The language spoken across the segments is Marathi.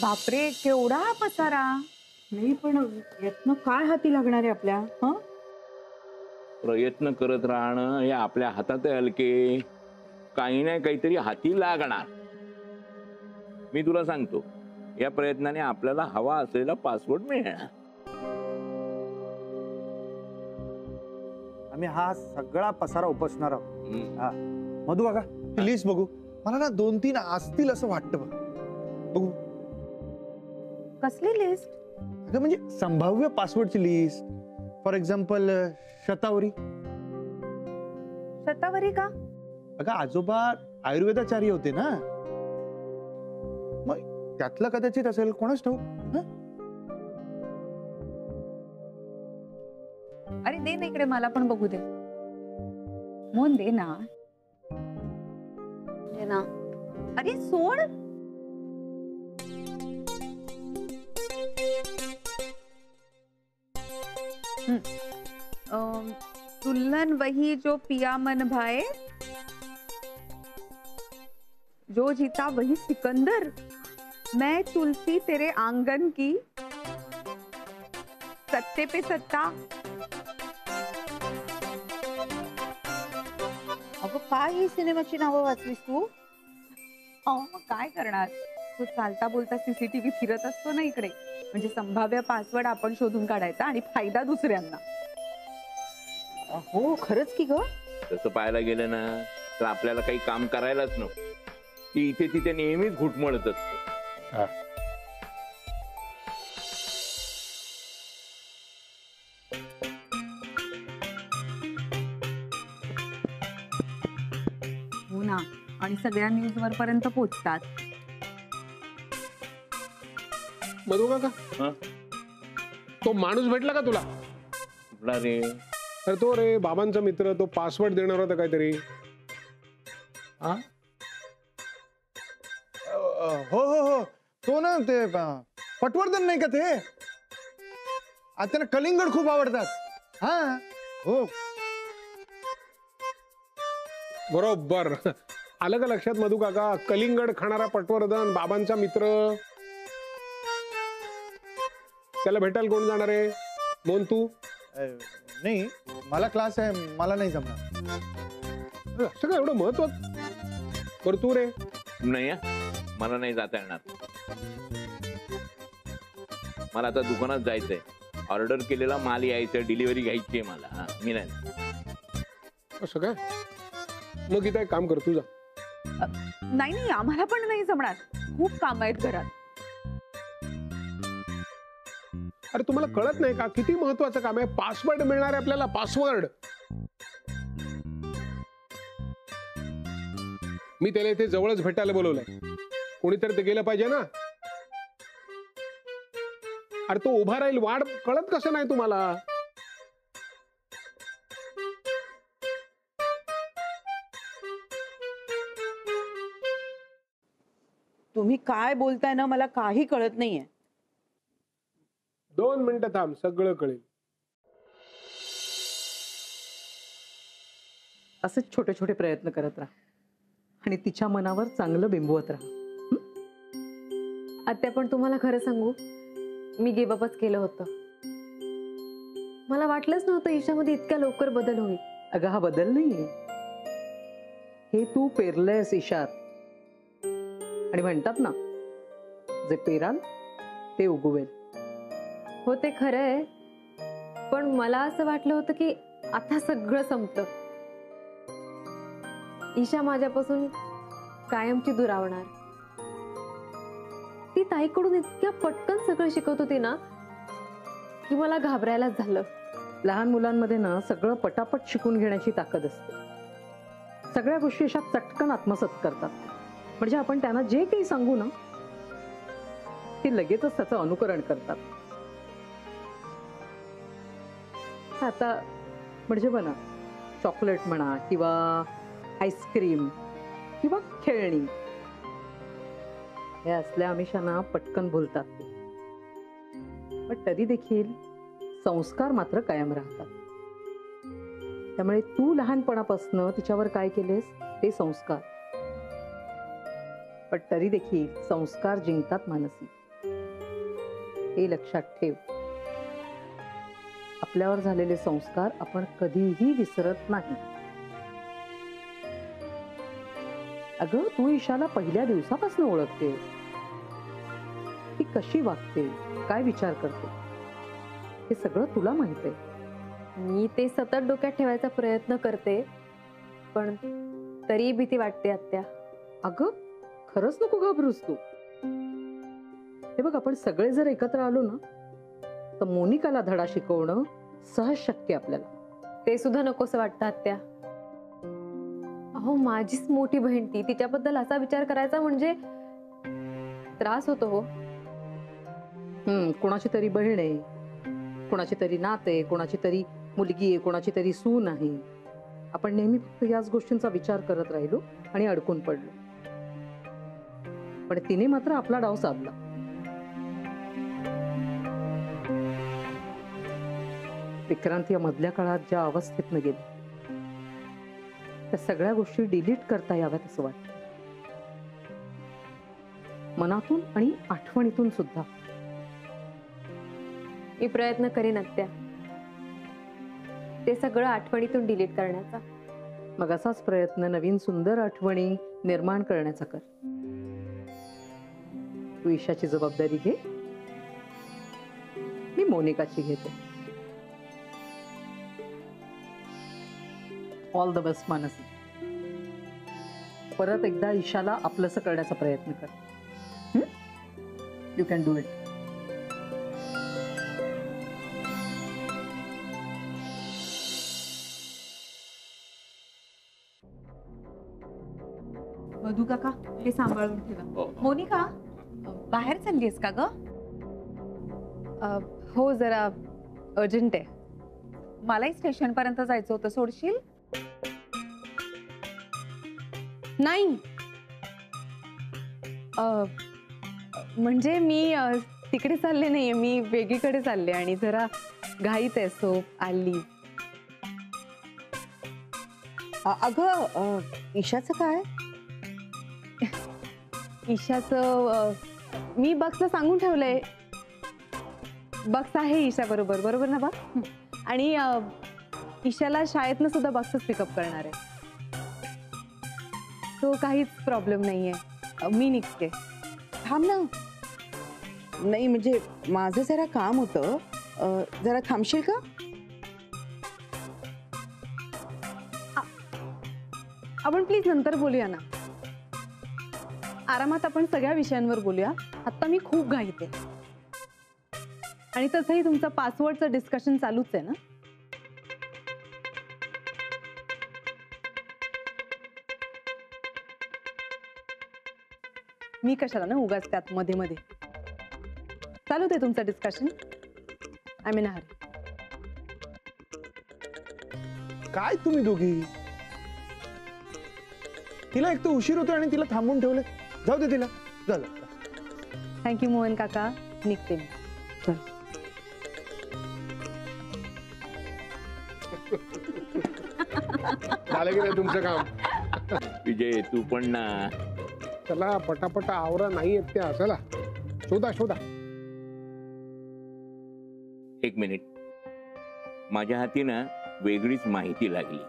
बापरे, केवढा हा पसारा. नाही पण यातनं काय हाती लागणार आहे आपल्या? प्रयत्न करत राहणं हे आपल्या हातात आहे हलके. काही नाही काहीतरी हाती लागणार. मी तुला सांगतो, या प्रयत्नाने आपल्याला हवा असलेला पासवर्ड मिळणार. आम्ही हा सगळा पसारा उपसणार आहोत. मधू बघा ती लिस्ट बघू. मला ना 2-3 असतील असं वाटतं बघू. कसली लिस्ट? अगं म्हणजे संभाव्य पासवर्डची लिस्ट. फॉर एक्झाम्पल शतावरी. शतावरी का? अगं आजोबा आयुर्वेदाचार्य होते ना, मग त्यातलं कदाचित असेल, कोणाच ठाऊक. अरे दे ना इकडे, मला पण बघू दे. मोहन दे ना. दे ना. अरे सोड. दुल्हन वही जो पिया मन भाए, जो जीता वही सिकंदर, मैं तुलसी तेरे आंगन की, सत्ते पे सत्ता. अगं काय ही सिनेमाची नावं वाचलीस तू? मग काय करणार, तो चालता बोलता सीसीटीव्ही फिरत असतो ना इकडे, म्हणजे संभाव्य पासवर्ड आपण शोधून काढायचा आणि फायदा दुसऱ्यांना. हो खरंच की ग. तसं पाहायला गेलं ना तर आपल्याला काही काम करायलाच नको. ती इथे तिथे नेहमीच घुटमळत असते. हो ना, आणि सगळ्या न्यूज वर पर्यंत पोहोचतात. मधू काका, तो माणूस भेटला का तुला? कुठला रे? तर तो रे बाबांचा मित्र, तो पासवर्ड देणार होता काहीतरी. हो हो हो, तो ना ते पटवर्धन नाही का ते? आज त्यांना कलिंगड खूप आवडतात. हा हो बरोबर. आलं का लक्षात मधू काका? कलिंगड खाणारा पटवर्धन, बाबांचा मित्र. त्याला भेटायला कोण जाणार आहे? मोहन तू? नाही, मला क्लास आहे, मला नाही जमणार. असं काय एवढं महत्वाचं? बरं तू रे? नाही, मला नाही जाता येणार. मला आता दुकानात जायचंय. ऑर्डर केलेला माल यायचं, डिलिव्हरी घ्यायची आहे मला. मी नाही. असं काय? मग इथं एक काम कर, तू जा. नाही नाही, आम्हाला पण नाही जमणार, खूप काम आहेत घरात. अरे तुम्हाला कळत नाही का किती महत्वाचं काम आहे? पासवर्ड मिळणार आहे आपल्याला, पासवर्ड. मी त्याला इथे जवळच भेटायला बोलवलंय. कोणीतरी ते गेलं पाहिजे ना. अरे तो उभा राहील, वाढ कळत कसं नाही तुम्हाला? तुम्ही काय बोलताय ना, मला काही कळत नाहीये. 2 मिनिटं थांब, सगळं कळेल. असंच छोटे छोटे प्रयत्न करत राहा आणि तिच्या मनावर चांगलं बिंबवत राहा. आत्या, पण तुम्हाला खरं सांगू, मी गिव्हअपच केलं होतं. मला वाटलंच नव्हतं ईशामध्ये इतक्या लवकर बदल होईल. अगं हा बदल नाहीये, हे तू पेरलंयस ईशात. आणि म्हणतात ना, जे पेराल ते उगवेल. हो ते खरं आहे, पण मला असं वाटलं होतं की आता सगळं संपलं. ईशा माझ्यापासून कायमची दुरावणार. ती ताईकडून इतक्या पटकन सगळं शिकवत होती ना की मला घाबरायलाच झालं. लहान मुलांमध्ये ना सगळं पटापट शिकून घेण्याची ताकद असते. सगळ्या गोष्टी अशा चटकन आत्मसात करतात. म्हणजे आपण त्यांना जे काही सांगू ना, ती लगेचच त्याचं अनुकरण करतात. आता म्हणजे बघा, चॉकलेट म्हणा किंवा आईस्क्रीम किंवा खेळणी, हे असल्या आमिषांना पटकन भुलतात. पण तरी देखील संस्कार मात्र कायम राहतात. त्यामुळे तू लहानपणापासून तिच्यावर काय केलेस ते संस्कार, पण तरी देखील संस्कार जिंकतात मानसी. हे लक्षात ठेव. आपल्यावर झालेले संस्कार आपण कधीही विसरत नाही. अगं, तू ईशाला पहिल्या दिवसापासून ओळखते. ती कशी वागते, काय विचार करते, हे सगळं तुला माहित आहे. मी ते सतत डोक्यात ठेवायचा प्रयत्न करते, पण तरी भीती वाटते आत्या. अगं, खरंच नको घाबरूस तू. हे बघ, आपण सगळे जर एकत्र आलो ना, तर मोनिकाला धडा शिकवणं सहज शक्य आपल्याला. ते सुद्धा नकोसं वाटतं आत्या. अहो, माझीच मोठी बहीण ती, तिच्याबद्दल असा विचार करायचा म्हणजे त्रास होतो हो. कोणाची तरी बहीण आहे, कोणाची तरी नाते, कोणाची तरी मुलगी आहे, कोणाची तरी सून आहे. आपण नेहमी फक्त याच गोष्टींचा विचार करत राहिलो आणि अडकून पडलो. पण तिने मात्र आपला डाव साधला. विक्रांत या मधल्या काळात ज्या अवस्थेतनं गेले, त्या सगळ्या गोष्टी डिलीट करता याव्यात असं वाटतं. मनातून आणि आठवणीतून सुद्धा. मी प्रयत्न करीन आत्या, ते सगळं आठवणीतून डिलीट करण्याचा. मग असाच प्रयत्न नवीन सुंदर आठवणी निर्माण करण्याचा कर. तू ईशाची जबाबदारी घे, मी मोनिकाची घेते. All the best Mansi. परत एकदा ईशाला आपलंसं करण्याचा प्रयत्न कर. You can do it. Madhu काका, हे सांभाळून ठेवा. मोनिका, बाहेर चाललीयस का ग? हो, जरा अर्जंट आहे. मलाही स्टेशन पर्यंत जायचं होतं, सोडशील? नाही, म्हणजे मी तिकडे चालले नाहीये, मी वेगळीकडे चालले आणि जरा घाईत आहे, सो आली. अगं, ईशाचं काय? ईशाचं मी बक्सला सांगून ठेवलंय. बक्स आहे ईशा बरोबर, बरोबर ना बा? आणि ईशाला शाळेतनं सुद्धा बक्सच पिकअप करणार आहे. तो काहीच प्रॉब्लेम नाहीये, मी निघते. थांब ना. नाही म्हणजे माझं जरा काम होतं, जरा थांबशील का? आपण प्लीज नंतर बोलूया ना. आरामात आपण सगळ्या विषयांवर बोलूया. आता मी खूप घाईत आहे. आणि तसंही तुमचं पासवर्डचं डिस्कशन चालूच आहे ना. मी कशाला ना उगाच त्यात मध्ये मध्ये. चालू दे तुमचं डिस्कशन. I mean Hari. काय तुम्ही दोघी? तिला एक तर उशीर होतो आणि तिला थांबून ठेवले. जाऊ दे तिला. झालं. थँक्यू मोहन काका, निघते मी. झालं की नाही तुमचं काम? विजय, तू पण ना. चला पटापटा आवरा. नाही येत त्या. चला शोधा शोधा. एक मिनिट. माझ्या हाती ना वेगळीच माहिती लागली.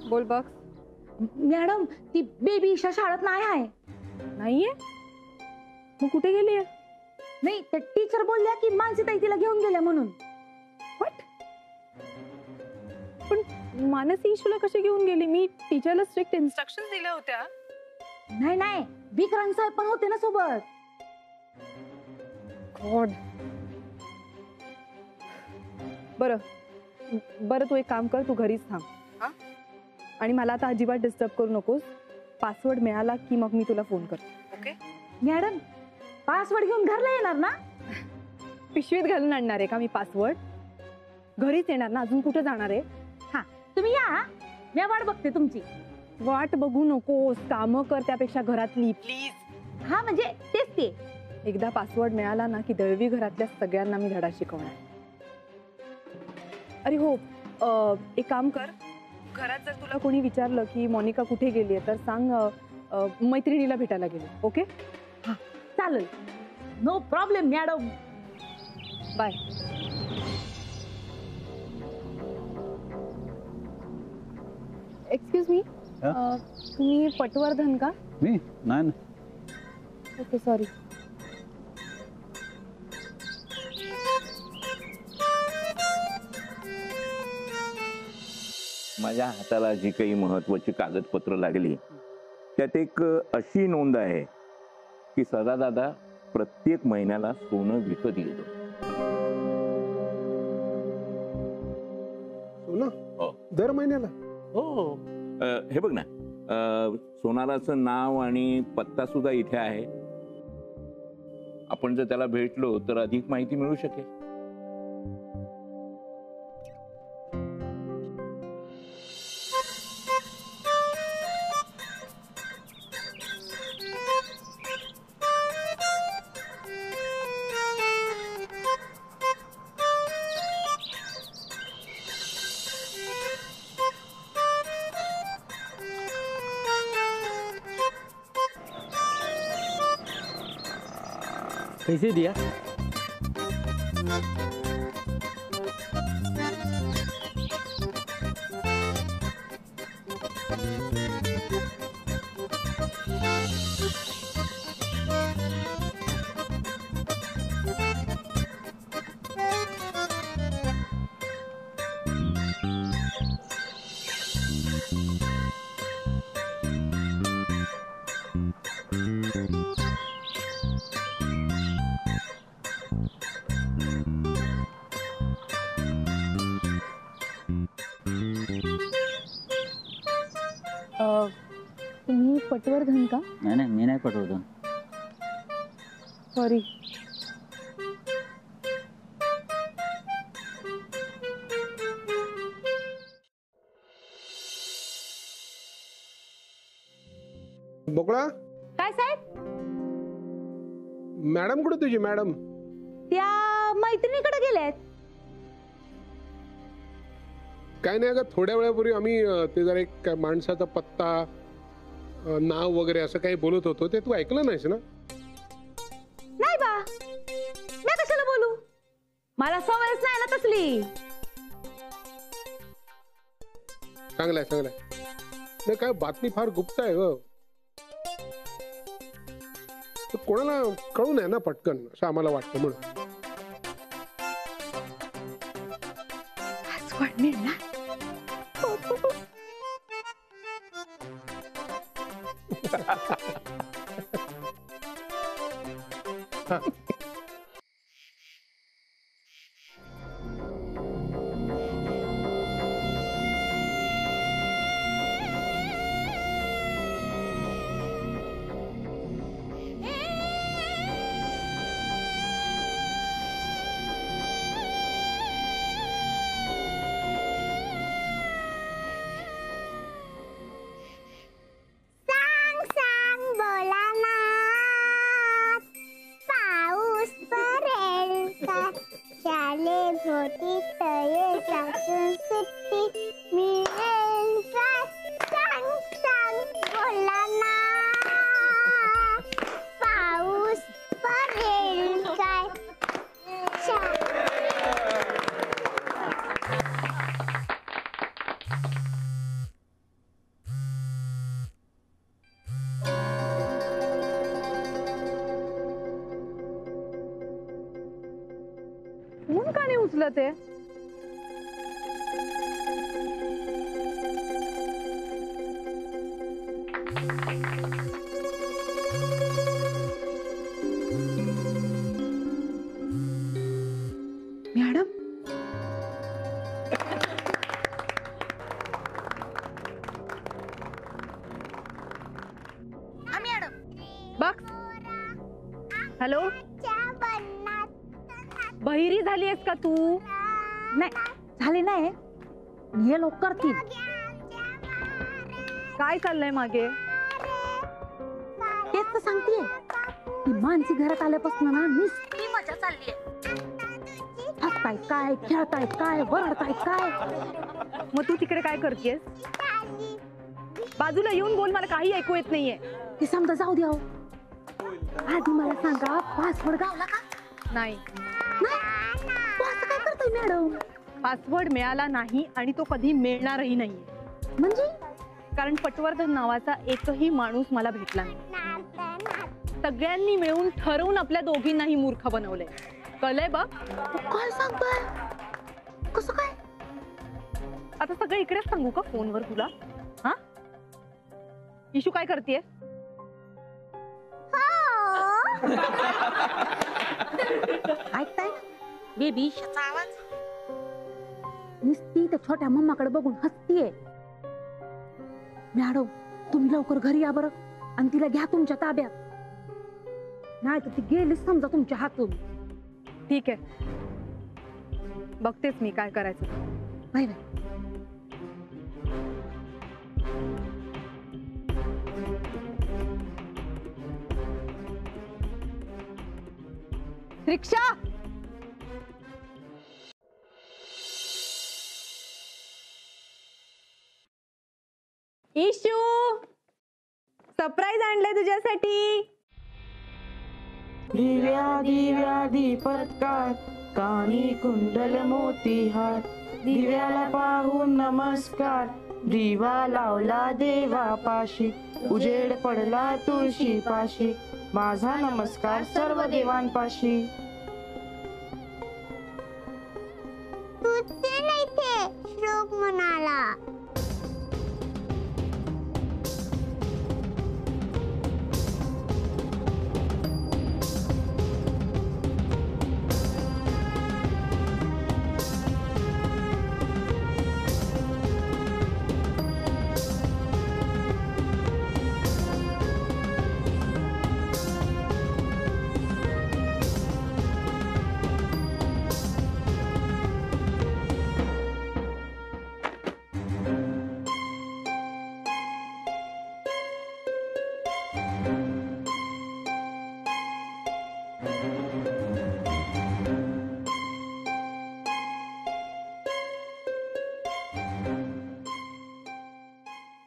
बोल बघ. मॅडम, ती बेबी ईशा शाळेत नाही आहे. नाहीये? मग कुठे गेली? नाही, त्या टीचर बोलल्या की मानसीताई तिला घेऊन गेल्या म्हणून. व्हॉट? पण मानसी ईशूला कशी घेऊन गेली? मी टीचरला स्ट्रिक्ट इन्स्ट्रक्शन दिल्या होत्या. नाही नाही, विक्रांत साहेब पण होते ना सोबत. गॉड. बरं बरं, तू एक काम कर, तू घरीच थांब हा? आणि मला आता अजिबात डिस्टर्ब करू नकोस. पासवर्ड मिळाला की मग मी तुला फोन करतो. ओके मॅडम पासवर्ड घेऊन घरला येणार ना? पिशवीत घालून आणणार आहे का मी पासवर्ड? घरीच येणार ना, अजून कुठे जाणार आहे? हा तुम्ही या, मी वाट बघते तुमची. वाट बघू नकोस, कामं कर त्यापेक्षा घरातली प्लीज. हा म्हणजे तेच ते. एकदा पासवर्ड मिळाला ना की दळवी घरातल्या सगळ्यांना मी धडा शिकवणार. अरे हो, एक काम कर, घरात जर तुला कोणी विचारलं की मोनिका कुठे गेली तर सांग मैत्रिणीला भेटायला गेली. ओके हा चालेल, no problem madam. Bye. Excuse me, तुम्ही पटवर्धन का? मी नाही. Okay sorry. माझ्या हाताला जी काही महत्वाची कागदपत्र लागली त्यात एक अशी नोंद आहे की सदादादा प्रत्येक महिन्याला सोनं विकत येतो. सोनं हो. दर महिन्याला? हो. हे बघ ना, सोनाराचं नाव आणि पत्ता सुद्धा इथे आहे. आपण जर त्याला भेटलो तर अधिक माहिती मिळू शकेल. कैसे दिया? तुम्ही पटवर्धन का? नाही, मी नाही पटवर्धन. सॉरी. बोकळा, काय साहेब? मॅडम कुठे तुझी? मॅडम त्या मैत्रिणीकडे गेलेत. काय नाही, अगं थोड्या वेळापूर्वी आम्ही ते जरा एक माणसाचा पत्ता, नाव वगैरे असं काही बोलत होतो, ते तू ऐकलं नाहीस ना? नाही बा, मी कशाला बोलू, मला सवयच नाही ना तसली. चांगलाय चांगलाय. नाही काय बातमी फार गुप्त आहे ग, कोणाला कळू नये ना पटकन, असं आम्हाला वाटतं म्हणून. फोन का नाही उचलत आहे? मॅडम हॅलो, बहिरी झाली आहेस का तू? नाही झाले नाही, हे लोक करतील. काय चाललंय मागे? तेच तर सांगतेय, ती मानसी घरात आल्यापासून ना नुसती मजा चालली आहे. हसतायत काय, खेळतायत काय, वरडतायत काय. मग तू तिकडे काय करतेस? बाजूला येऊन बोल, मला काही ऐकू येत नाहीये. ते समजा जाऊ द्या. आधी मला सांगा, पासवर्ड गावला का? नाही, असं काय करतोय मॅडम? पासवर्ड मिळाला नाही आणि तो कधी मिळणारही नाहीये. म्हणजे कारण पटवर्धन नावाचा एकही माणूस मला भेटला नाही. सगळ्यांनी मिळून ठरवून आपल्या दोघींनाही मूर्ख बनवलंय. कळलंय बघ? काय सांगताय? कसं काय? आता सगळं इकडेच सांगू का फोनवर तुला? हा, इशू काय करतेय? ऐकताय बेबी, आवाज नुसती त्या छोट्या मम्माकडे बघून हसतीये. मॅडम तुम्ही लवकर घरी या बरं आणि तिला घ्या तुमच्या ताब्यात, नाही तर ती गेलीच समजा तुमच्या हातून. ठीक आहे, बघतेच मी काय करायचं. Bye bye. रिक्षा, इशू सरप्राईज आणलंय तुझ्यासाठी. दिव्या दिव्या दीपत्कार, कानी कुंडल मोतीहार, दिव्याला पाहून नमस्कार, दिवा लावला देवापाशी, उजेड पडला तुळशी पाशी, माझा नमस्कार सर्व देवांपाशी. तुझे नाही ते श्लोक म्हणाला.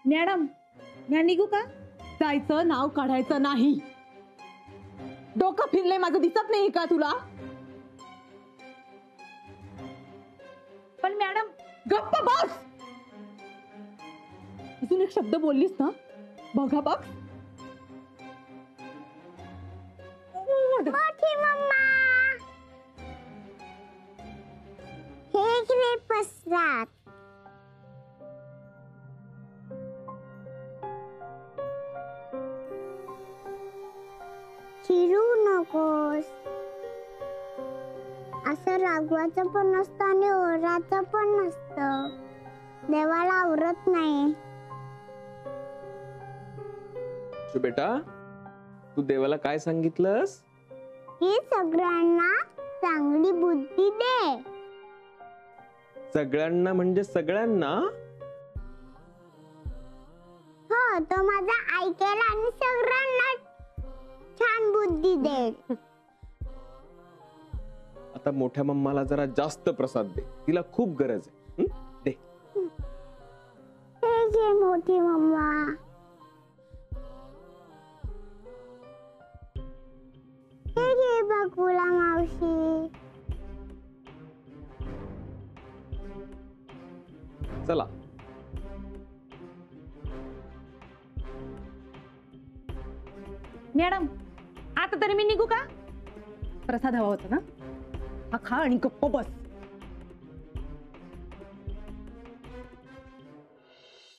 मॅडम, मी निघू का? जायचं नाव काढायचं नाही. डोकं फिरलंय माझं, दिसत नाही का तुला? पण मॅडम, गप्प बस. अजून एक शब्द बोललीस ना, बघा बघ. मोठी मम्मा, हे इकडे पसरात. चिरू नकोस. असं रागवायचं पण नसतं आणि ओरडायचं पण नसतं. देवाला आवरत नाही. बेटा, तू देवाला काय सांगितलंस? ही सगळ्यांना चांगली बुद्धी दे. सगळ्यांना म्हणजे सगळ्यांना? हो, तो माझा ऐकेल आणि सगळ्यांना छान बुद्धी दे. आता मोठ्या मम्माला जरा जास्त प्रसाद दे, तिला खूप गरज आहे. दे. हे घे मोठी मम्मा. हे घे बकुला मावशी. चला. मॅडम, आता तरी मी निघू का? प्रसाद हवा होता ना, हा खा आणि गप्प बस.